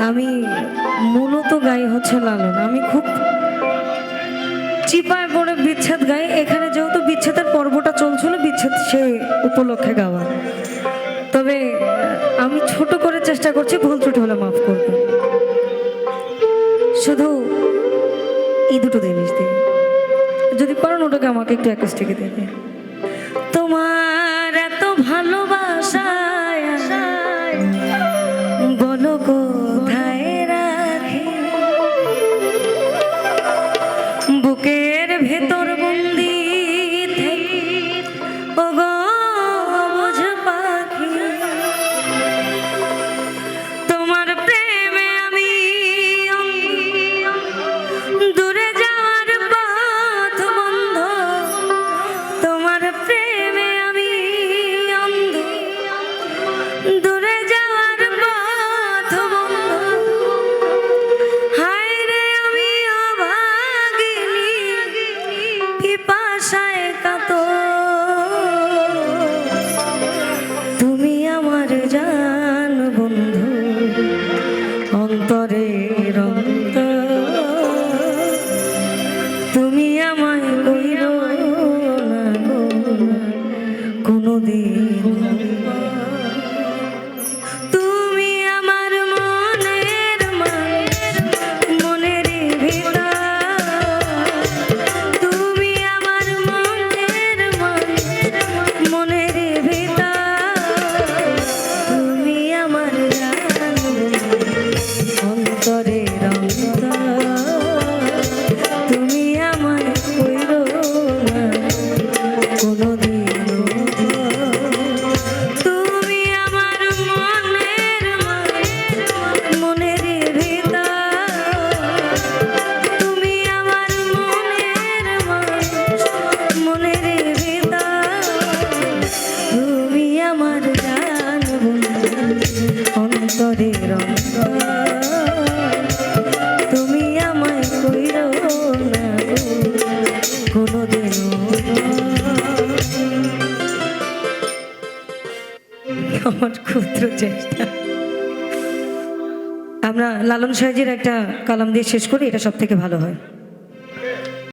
আমি মূলত গাই হচ্ছে লালন। আমি খুব চিপায় পড়ে বিচ্ছেদ গাই। এখানে যেহেতু বিচ্ছেদের পর্বটা চলছিল, বিচ্ছেদ সে উপলক্ষে গাওয়া। তবে আমি ছোট করে চেষ্টা করছি, ভুল ত্রুটি হলে মাফ করবে। শুধু এই দুটো জিনিস দিয়ে, যদি পারেন ওটাকে আমাকে একটু অ্যাকোস্টিকে দেবে। তোমার এত ভালোবাসায় বলো কোথায় রাখি, বুকের ভেতর বন্দি ও গো বোঝ পাখি, তোমার প্রেমে আমি দূরে যাওয়ার পথ বন্ধ, তোমার প্রেমে আমি অন্ধ, দূরে যাওয়ার পথ বন্ধ, হায় রে আমি অভাগিনী পিপাসায় কাতর, তুমি আমার জান বন্ধু অন্তরের অন্তর, তুমি আমায় কইরো না গো কোনোদিন, তুমি আমার মনের মনের ভিতর, তুমি আমার মনের মনের ভিতর, তুমি আমার জান অন্তরের অন্তর, তুমি আমায় কইরো না কোনোদিন, তুমি আমার মনের মনের ভিতর, তুমি আমার মনের মনের ভিতর, তুমি আমার জান অন্তরের অন্তর, তুমি আমায় কইরো না কোনোদিন। আমার ক্ষুদ্র চেষ্টা। আমরা লালন সাহেজির একটা কালাম দিয়ে শেষ করি, এটা সব থেকে ভালো হয়।